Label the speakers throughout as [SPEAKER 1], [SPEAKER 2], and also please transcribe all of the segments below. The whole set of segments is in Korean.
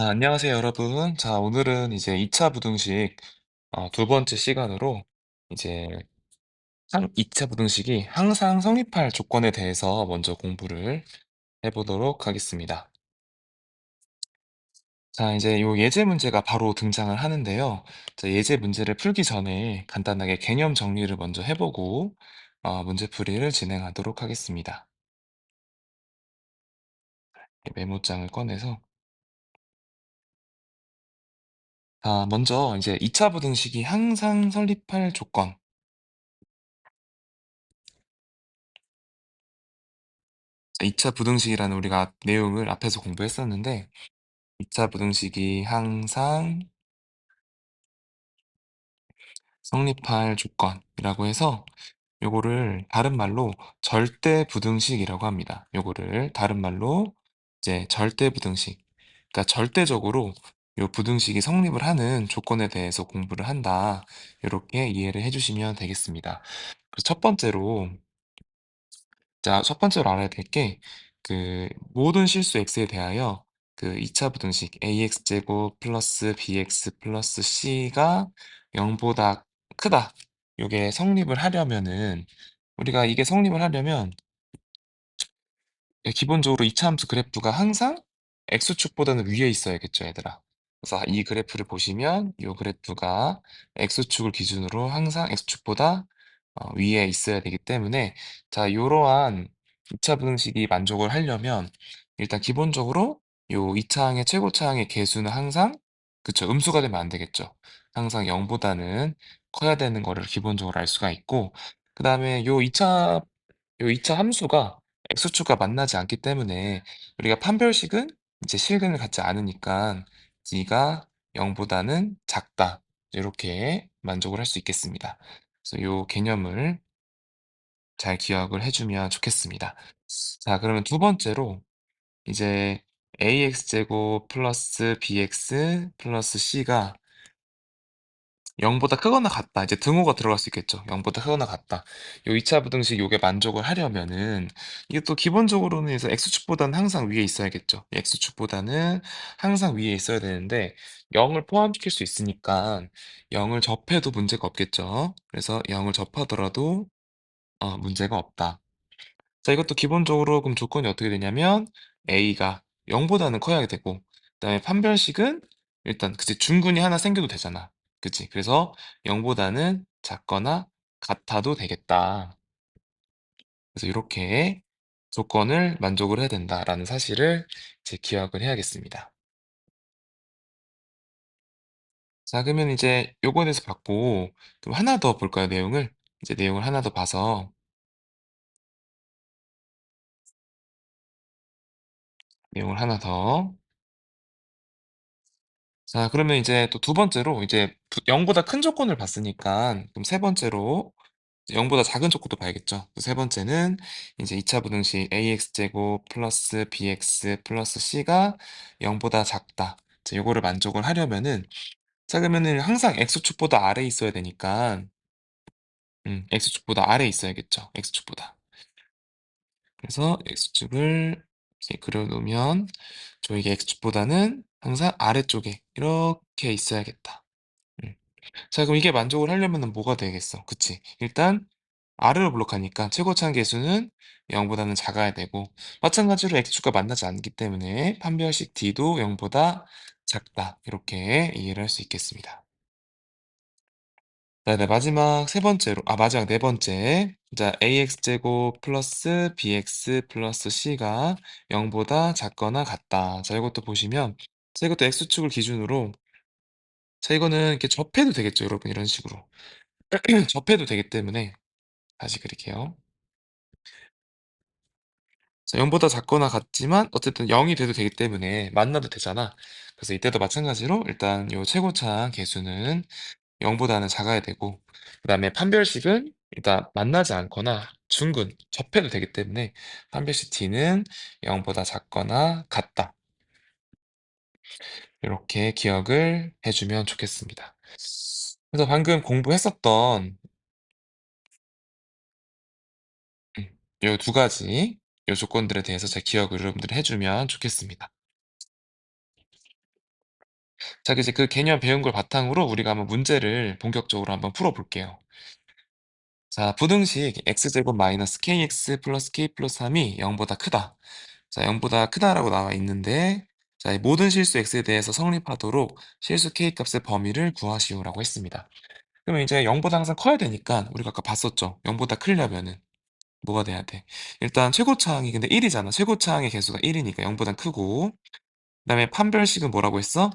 [SPEAKER 1] 안녕하세요, 여러분. 자, 오늘은 이제 2차 부등식 두 번째 시간으로 이제 2차 부등식이 항상 성립할 조건에 대해서 먼저 공부를 해보도록 하겠습니다. 자, 이제 요 예제 문제가 바로 등장을 하는데요. 자, 예제 문제를 풀기 전에 간단하게 개념 정리를 먼저 해보고 문제 풀이를 진행하도록 하겠습니다. 메모장을 꺼내서 자, 먼저 이제 2차 부등식이 항상 성립할 조건. 2차 부등식이라는 우리가 내용을 앞에서 공부했었는데 2차 부등식이 항상 성립할 조건이라고 해서 요거를 다른 말로 절대 부등식이라고 합니다. 요거를 다른 말로 이제 절대 부등식. 그러니까 절대적으로 요 부등식이 성립을 하는 조건에 대해서 공부를 한다. 요렇게 이해를 해주시면 되겠습니다. 그래서 첫 번째로 자, 첫 번째로 알아야 될 게 모든 실수 x에 대하여 2차 부등식 ax 제곱 플러스 bx 플러스 c가 0보다 크다. 요게 성립을 하려면은 우리가 이게 성립을 하려면 기본적으로 이차 함수 그래프가 항상 x축보다는 위에 있어야겠죠, 얘들아. 그래서 이 그래프를 보시면 이 그래프가 x축을 기준으로 항상 x축보다 위에 있어야 되기 때문에 자, 이러한 2차 부등식이 만족을 하려면 일단 기본적으로 요 2차항의 최고차항의 개수는 항상 그쵸, 음수가 되면 안 되겠죠. 항상 0보다는 커야 되는 거를 기본적으로 알 수가 있고 그다음에 요 2차 함수가 x축과 만나지 않기 때문에 우리가 판별식은 이제 실근을 갖지 않으니까 g가 0보다는 작다. 이렇게 만족을 할 수 있겠습니다. 그래서 요 개념을 잘 기억을 해주면 좋겠습니다. 자, 그러면 두 번째로 이제 ax제곱 플러스 bx 플러스 c가 0보다 크거나 같다. 이제 등호가 들어갈 수 있겠죠. 0보다 크거나 같다. 요 2차 부등식 요게 만족을 하려면은 이게 또 기본적으로는 이제 x축보다는 항상 위에 있어야겠죠. x축보다는 항상 위에 있어야 되는데 0을 포함시킬 수 있으니까 0을 접해도 문제가 없겠죠. 그래서 0을 접하더라도 문제가 없다. 자, 이것도 기본적으로 그럼 조건이 어떻게 되냐면 a가 0보다는 커야 되고 그다음에 판별식은 일단 그치 중근이 하나 생겨도 되잖아. 그치? 그래서 0보다는 작거나 같아도 되겠다. 그래서 이렇게 조건을 만족을 해야 된다라는 사실을 이제 기억을 해야겠습니다. 자, 그러면 이제 요거에 대해서 봤고 그럼 하나 더 볼까요, 내용을? 이제 내용을 하나 더 봐서 내용을 하나 더 자, 그러면 이제 또 두 번째로 이제 0보다 큰 조건을 봤으니까 그럼 세 번째로 0보다 작은 조건도 봐야겠죠. 세 번째는 이제 2차 부등식 ax제곱 플러스 bx 플러스 c가 0보다 작다. 자, 요거를 만족을 하려면은 자, 그러면은 항상 x축보다 아래에 있어야 되니까 x축보다 아래에 있어야겠죠. x축보다. 그래서 x축을 이렇게 그려놓으면 저에게 x축보다는 항상 아래쪽에 이렇게 있어야겠다. 음. 자, 그럼 이게 만족을 하려면은 뭐가 되겠어? 그치? 일단 아래로 블록하니까 최고차항 계수는 0보다는 작아야 되고 마찬가지로 x축과 만나지 않기 때문에 판별식 d도 0보다 작다. 이렇게 이해를 할 수 있겠습니다. 네, 네, 마지막 세 번째로 마지막 네 번째 자 ax제곱 플러스 bx 플러스 c가 0보다 작거나 같다. 자, 이것도 보시면 자, 이것도 x축을 기준으로 자, 이거는 이렇게 접해도 되겠죠, 여러분, 이런 식으로 접해도 되기 때문에 다시 그릴게요. 자, 0보다 작거나 같지만 어쨌든 0이 돼도 되기 때문에 만나도 되잖아. 그래서 이때도 마찬가지로 일단 요 최고차항 개수는 0보다는 작아야 되고 그다음에 판별식은 일단 만나지 않거나 중근, 접해도 되기 때문에 판별식 t는 0보다 작거나 같다. 이렇게 기억을 해주면 좋겠습니다. 그래서 방금 공부했었던 요 두 가지 요 조건들에 대해서 잘 기억을 여러분들이 해 주면 좋겠습니다. 자 이제 그 개념 배운 걸 바탕으로 우리가 한번 문제를 본격적으로 한번 풀어 볼게요. 자 부등식 x제곱 마이너스 kx 플러스 k 플러스 3이 0보다 크다. 자 0보다 크다라고 나와 있는데 자 이 모든 실수 x에 대해서 성립하도록 실수 k 값의 범위를 구하시오라고 했습니다. 그러면 이제 0보다 항상 커야 되니까 우리가 아까 봤었죠. 0보다 크려면은 뭐가 돼야 돼? 일단 최고차항이 근데 1이잖아. 최고차항의 개수가 1이니까 0보단 크고 그다음에 판별식은 뭐라고 했어?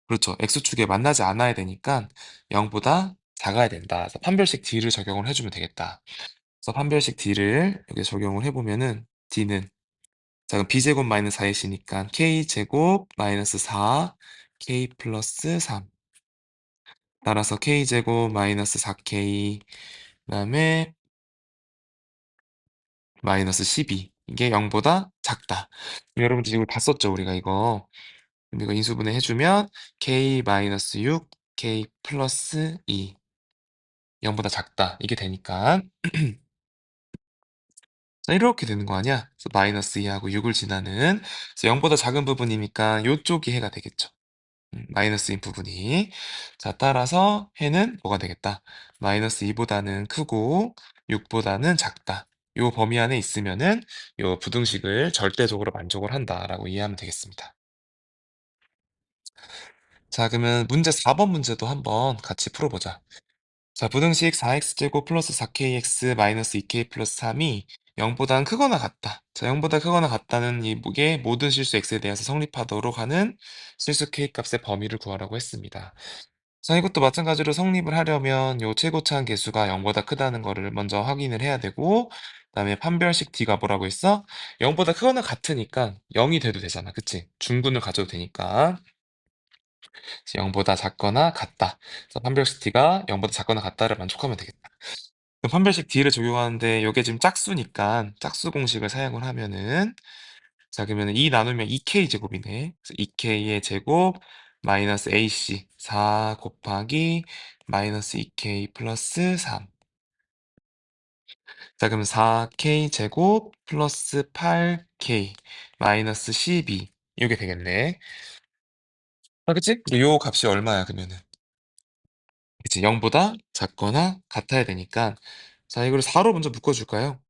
[SPEAKER 1] 그렇죠. x축에 만나지 않아야 되니까 0보다 작아야 된다. 그래서 판별식 d를 적용을 해주면 되겠다. 그래서 판별식 d를 여기 적용을 해보면은 d는 자 그럼 b제곱 마이너스 4이시니까 k제곱 마이너스 4 k 플러스 3 따라서 k제곱 마이너스 4k 그다음에 마이너스 12 이게 0보다 작다. 여러분들 이거 봤었죠 우리가 이거. 그럼 이거 인수분해 해주면 k 마이너스 6 k 플러스 2 0보다 작다 이게 되니까 자 이렇게 되는 거 아니야? 그래서 마이너스 2하고 6을 지나는 그래서 0보다 작은 부분이니까 요쪽이 해가 되겠죠. 마이너스인 부분이 자 따라서 해는 뭐가 되겠다? 마이너스 2보다는 크고 6보다는 작다. 요 범위 안에 있으면은 요 부등식을 절대적으로 만족을 한다라고 이해하면 되겠습니다. 자 그러면 문제 4번 문제도 한번 같이 풀어보자. 자, 부등식 4x제곱 플러스 4kx 마이너스 2k 플러스 3이 0보다 크거나 같다. 자, 0보다 크거나 같다는 이게 모든 실수 x에 대해서 성립하도록 하는 실수 k 값의 범위를 구하라고 했습니다. 자, 이것도 마찬가지로 성립을 하려면 요 최고차항 개수가 0보다 크다는 거를 먼저 확인을 해야 되고 그다음에 판별식 d가 뭐라고 했어? 0보다 크거나 같으니까 0이 돼도 되잖아. 그치? 중근을 가져도 되니까 0보다 작거나 같다. 그래서 판별식 d가 0보다 작거나 같다를 만족하면 되겠다. 그럼 판별식 D를 적용하는데 요게 지금 짝수니까 짝수 공식을 사용을 하면은 자 그러면은 2 나누면 2k 제곱이네. 그래서 2k의 제곱 마이너스 AC 4 곱하기 마이너스 2k 플러스 3. 자 그러면 4k 제곱 플러스 8k 마이너스 12 이게 되겠네. 아 그치? 그리고 요 값이 얼마야 그러면은? 그치 0보다 작거나 같아야 되니까 자 이거를 4로 먼저 묶어줄까요?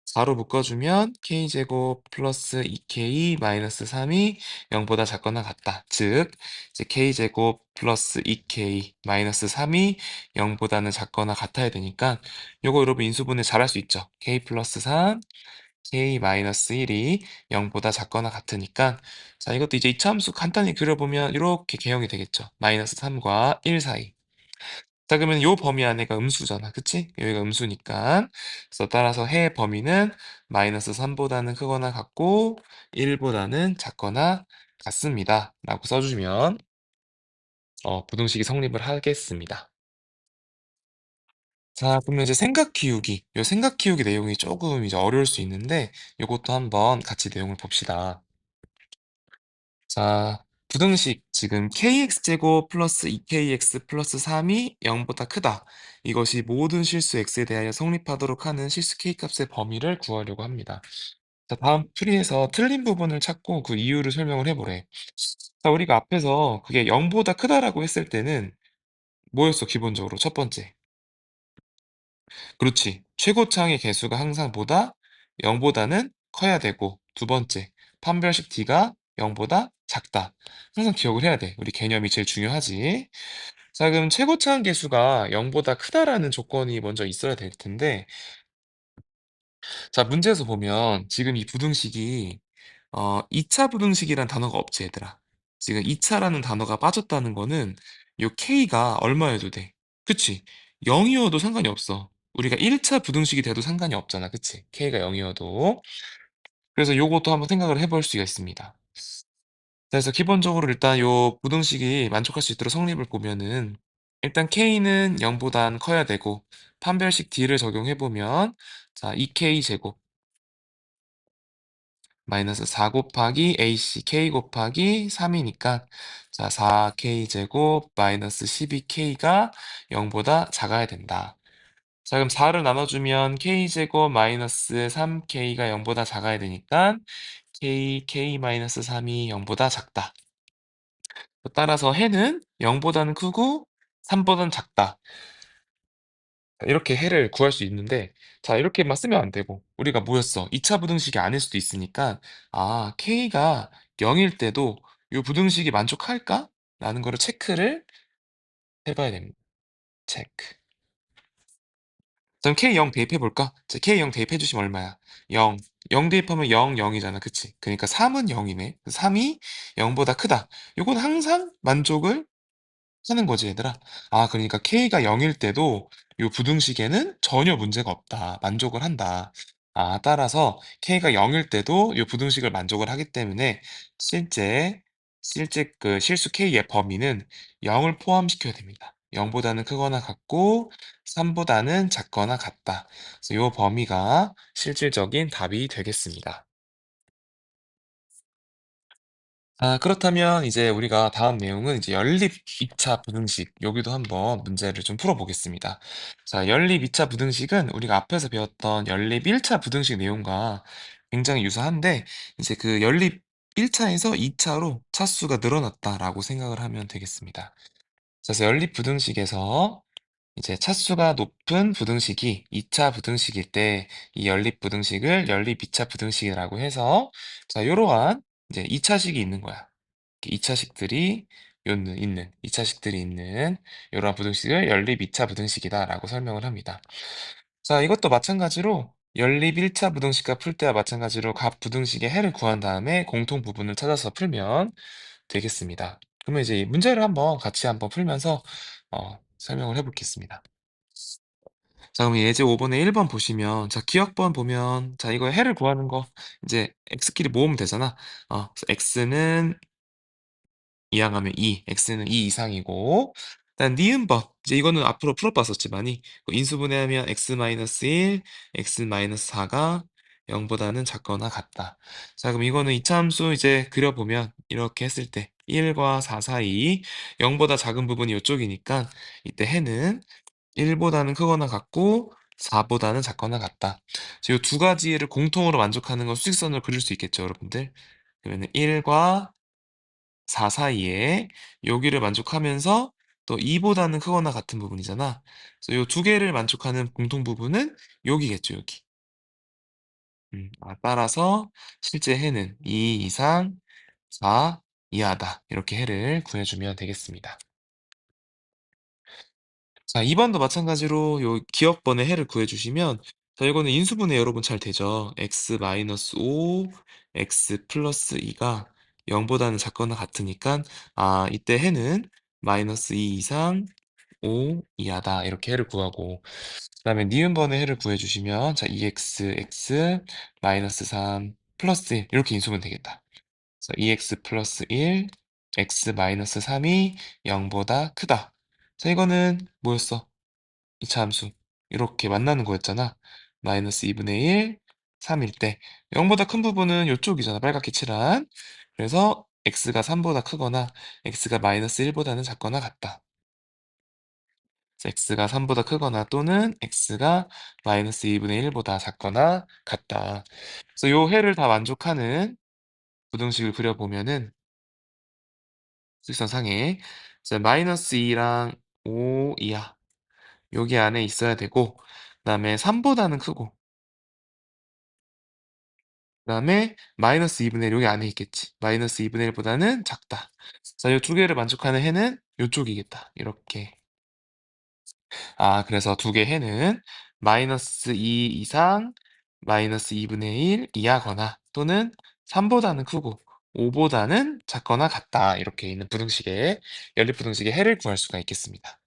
[SPEAKER 1] 4로 묶어주면 k제곱 플러스 2k 마이너스 3이 0보다 작거나 같다. 즉 이제 k제곱 플러스 2k 마이너스 3이 0보다는 작거나 같아야 되니까 요거 여러분 인수분해 잘할 수 있죠. k 플러스 3 k 마이너스 1이 0보다 작거나 같으니까 자 이것도 이제 이차함수 간단히 그려보면 이렇게 개형이 되겠죠. 마이너스 3과 1 사이 자 그러면 요 범위 안에가 음수잖아. 그치? 여기가 음수니까. 그래서 따라서 해의 범위는 마이너스 3보다는 크거나 같고 1보다는 작거나 같습니다. 라고 써주면 부등식이 성립을 하겠습니다. 자 그러면 이제 생각 키우기. 요 생각 키우기 내용이 조금 이제 어려울 수 있는데 요것도 한번 같이 내용을 봅시다. 자, 부등식 지금 kx제곱 플러스 2kx 플러스 3이 0보다 크다. 이것이 모든 실수 x에 대하여 성립하도록 하는 실수 k값의 범위를 구하려고 합니다. 자, 다음 풀이에서 틀린 부분을 찾고 그 이유를 설명을 해보래. 자, 우리가 앞에서 그게 0보다 크다라고 했을 때는 뭐였어, 기본적으로? 첫 번째. 그렇지. 최고차항의 개수가 항상 보다 0보다는 커야 되고 두 번째, 판별식 d가 0보다 작다. 항상 기억을 해야 돼. 우리 개념이 제일 중요하지. 자, 그럼 최고차항 개수가 0보다 크다라는 조건이 먼저 있어야 될 텐데 자, 문제에서 보면 지금 이 부등식이 2차 부등식이란 단어가 없지, 얘들아. 지금 2차라는 단어가 빠졌다는 거는 요 k가 얼마여도 돼. 그치? 0이어도 상관이 없어. 우리가 1차 부등식이 돼도 상관이 없잖아. 그치? k가 0이어도. 그래서 요것도 한번 생각을 해볼 수가 있습니다. 그래서 기본적으로 일단 요 부등식이 만족할 수 있도록 성립을 보면은 일단 k는 0보단 커야 되고 판별식 d를 적용해 보면 자 2k 제곱 마이너스 4 곱하기 AC K 곱하기 3이니까 자 4K 제곱 마이너스 12K가 0보다 작아야 된다. 자 그럼 4를 나눠주면 k제곱 마이너스 3k가 0보다 작아야 되니까 k-3이 0보다 작다. 따라서 해는 0보다는 크고 3보다는 작다. 이렇게 해를 구할 수 있는데 자 이렇게만 쓰면 안 되고 우리가 뭐였어? 2차 부등식이 아닐 수도 있으니까 아 k가 0일 때도 이 부등식이 만족할까? 라는 거를 체크를 해봐야 됩니다. 체크. 그럼 K 0 대입해 볼까? 자, K 0 대입해 주시면 얼마야? 0. 0 대입하면 0, 0이잖아. 그치? 그러니까 3은 0이네. 3이 0보다 크다. 이건 항상 만족을 하는 거지, 얘들아. 아, 그러니까 K가 0일 때도 이 부등식에는 전혀 문제가 없다. 만족을 한다. 아, 따라서 K가 0일 때도 이 부등식을 만족을 하기 때문에 실제, 실제 그 실수 K의 범위는 0을 포함시켜야 됩니다. 0보다는 크거나 같고 3보다는 작거나 같다. 그래서 이 범위가 실질적인 답이 되겠습니다. 아, 그렇다면 이제 우리가 다음 내용은 이제 연립 2차 부등식, 여기도 한번 문제를 좀 풀어보겠습니다. 자, 연립 2차 부등식은 우리가 앞에서 배웠던 연립 1차 부등식 내용과 굉장히 유사한데, 이제 그 연립 1차에서 2차로 차수가 늘어났다라고 생각을 하면 되겠습니다. 그래서 연립 부등식에서 이제 차수가 높은 부등식이 2차 부등식일 때 이 연립 부등식을 연립 2차 부등식이라고 해서 자, 요러한 이제 2차식이 있는 거야. 2차식들이 있는 2차식들이 있는 요러한 부등식을 연립 2차 부등식이다라고 설명을 합니다. 자, 이것도 마찬가지로 연립 1차 부등식과 풀 때와 마찬가지로 각 부등식의 해를 구한 다음에 공통 부분을 찾아서 풀면 되겠습니다. 그러면 이제 이 문제를 한번 같이 한번 풀면서 설명을 해보겠습니다. 자, 그럼 예제 5번에 1번 보시면, 자, 기억번 보면, 자, 이거 해를 구하는 거, 이제, x끼리 모으면 되잖아. 그래서 x는 이항하면 2, x는 2 이상이고, 일단 니은번, 이제 이거는 앞으로 풀어봤었지만이, 인수분해하면 x-1, x-4가 0보다는 작거나 같다. 자, 그럼 이거는 이차함수 이제 그려보면, 이렇게 했을 때, 1과 4 사이, 0보다 작은 부분이 이쪽이니까, 이때 해는 1보다는 크거나 같고 4보다는 작거나 같다. 이 두 가지를 공통으로 만족하는 건 수직선으로 그릴 수 있겠죠, 여러분들? 그러면 1과 4 사이에 여기를 만족하면서 또 2보다는 크거나 같은 부분이잖아. 그래서 이 두 개를 만족하는 공통 부분은 여기겠죠, 여기. 따라서 실제 해는 2 이상 4 이하다. 이렇게 해를 구해주면 되겠습니다. 자, 2번도 마찬가지로 요 기억번의 해를 구해주시면, 자, 이거는 인수분해 여러분 잘 되죠? x-5, x 플러스 2가 0보다는 작거나 같으니까, 아, 이때 해는 마이너스 2 이상 5 이하다. 이렇게 해를 구하고, 그 다음에 니은번의 해를 구해주시면, 자, 2x, x, 마이너스 3, 플러스 1. 이렇게 인수분 되겠다. 그래서 2x 플러스 1, x 마이너스 3이 0보다 크다. 자, 이거는 뭐였어? 이차 함수 이렇게 만나는 거였잖아. 마이너스 2분의 1, 3일 때 0보다 큰 부분은 이쪽이잖아. 빨갛게 칠한. 그래서 x가 3보다 크거나 x가 마이너스 1보다는 작거나 같다. 그래서 x가 3보다 크거나 또는 x가 마이너스 2분의 1보다 작거나 같다. 그래서 요 해를 다 만족하는 부등식을 그려보면은 직선상에 이제 마이너스 2랑 5 이하 여기 안에 있어야 되고 그다음에 3보다는 크고 그다음에 마이너스 2분의 1 여기 안에 있겠지. 마이너스 2분의 1보다는 작다. 자, 이 두 개를 만족하는 해는 요쪽이겠다. 이렇게. 아, 그래서 두 개 해는 마이너스 2 이상 마이너스 2분의 1 이하거나 또는 3보다는 크고 5보다는 작거나 같다. 이렇게 있는 부등식의 연립부등식의 해를 구할 수가 있겠습니다.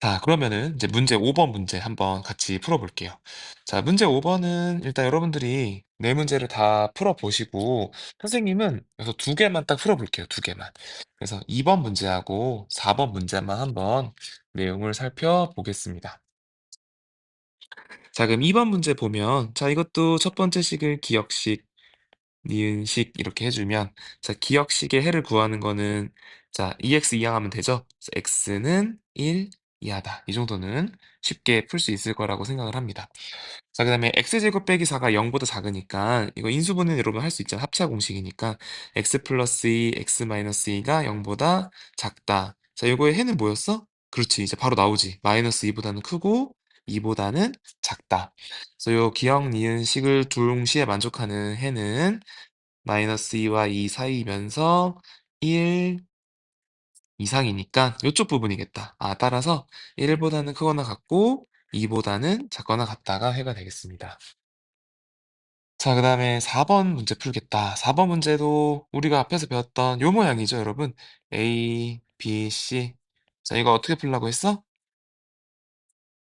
[SPEAKER 1] 자, 그러면은 이제 문제 5번 문제 한번 같이 풀어볼게요. 자, 문제 5번은 일단 여러분들이 네 문제를 다 풀어보시고, 선생님은 여기서 두 개만 딱 풀어볼게요. 두 개만. 그래서 2번 문제하고 4번 문제만 한번 내용을 살펴보겠습니다. 자, 그럼 2번 문제 보면, 자, 이것도 첫 번째 식을 기역식, 니은식 이렇게 해주면, 자, 기역식의 해를 구하는 거는, 자, EX 이항하면 되죠? 그래서 X는 1, 이하다. 이 정도는 쉽게 풀 수 있을 거라고 생각을 합니다. 자, 그다음에 x제곱 빼기 4가 0보다 작으니까 이거 인수분해 여러분 할 수 있잖아. 합차 공식이니까 x 플러스 2, x 마이너스 2가 0보다 작다. 자, 요거의 해는 뭐였어? 그렇지. 이제 바로 나오지. 마이너스 2보다는 크고 2보다는 작다. 그래서 요 기억, 니은, 식을 동시에 만족하는 해는 마이너스 2와 2 사이면서 1 이상이니까 요쪽 부분이겠다. 아, 따라서 1보다는 크거나 같고 2보다는 작거나 같다가 해가 되겠습니다. 자, 그다음에 4번 문제 풀겠다. 4번 문제도 우리가 앞에서 배웠던 요 모양이죠, 여러분. A, B, C. 자, 이거 어떻게 풀라고 했어?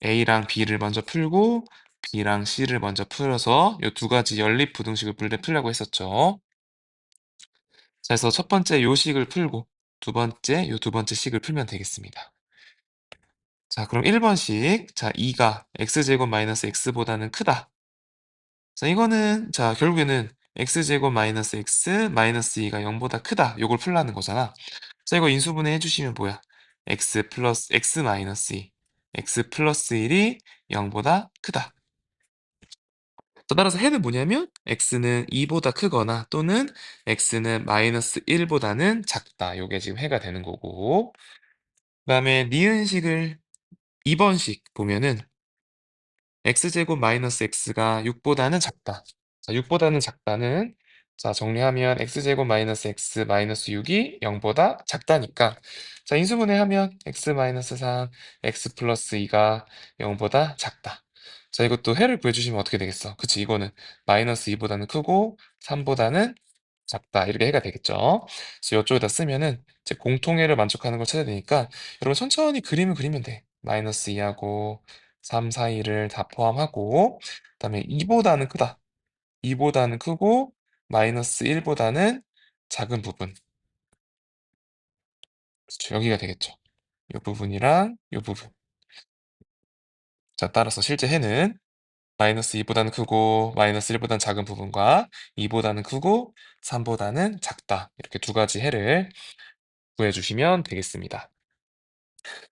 [SPEAKER 1] A랑 B를 먼저 풀고 B랑 C를 먼저 풀어서 요 두 가지 연립 부등식을 풀려고 했었죠. 자, 그래서 첫 번째 요 식을 풀고 두 번째 요 두 번째 식을 풀면 되겠습니다. 자, 그럼 1번식. 자, 2가 x제곱 마이너스 x보다는 크다. 자, 이거는 자, 결국에는 x제곱 마이너스 x 마이너스 2가 0보다 크다. 요걸 풀라는 거잖아. 자, 이거 인수분해 해주시면 뭐야? x 플러스 x 마이너스 2, x 플러스 1이 0보다 크다. 또 따라서 해는 뭐냐면 x는 2보다 크거나 또는 x는 마이너스 1보다는 작다. 요게 지금 해가 되는 거고. 그다음에 니은식을 2번식 보면은 x제곱 마이너스 x가 6보다는 작다. 자, 6보다는 작다는 자, 정리하면 x제곱 마이너스 x 마이너스 6이 0보다 작다니까 자, 인수분해하면 x 마이너스 3, x 플러스 2가 0보다 작다. 자, 이것도 해를 구해주시면 어떻게 되겠어? 그치, 이거는 마이너스 2보다는 크고 3보다는 작다. 이렇게 해가 되겠죠. 그래서 이쪽에다 쓰면은 이제 공통해를 만족하는 걸 찾아야 되니까 여러분 천천히 그림을 그리면 돼. 마이너스 2하고 3 사이를 다 포함하고 그다음에 2보다는 크다. 2보다는 크고 마이너스 1보다는 작은 부분. 그렇죠. 여기가 되겠죠. 이 부분이랑 이 부분. 자, 따라서 실제 해는 마이너스 2보다는 크고 마이너스 1보다는 작은 부분과 2보다는 크고 3보다는 작다. 이렇게 두 가지 해를 구해주시면 되겠습니다.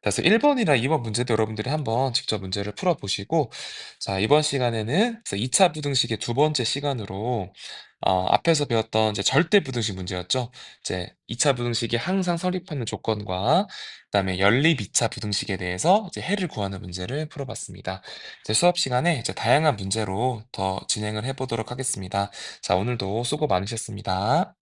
[SPEAKER 1] 그래서 1번이나 2번 문제도 여러분들이 한번 직접 문제를 풀어보시고, 자, 이번 시간에는 2차 부등식의 두 번째 시간으로, 앞에서 배웠던 이제 절대 부등식 문제였죠. 이제 2차 부등식이 항상 성립하는 조건과, 그다음에 연립 2차 부등식에 대해서 이제 해를 구하는 문제를 풀어봤습니다. 이제 수업 시간에 이제 다양한 문제로 더 진행을 해보도록 하겠습니다. 자, 오늘도 수고 많으셨습니다.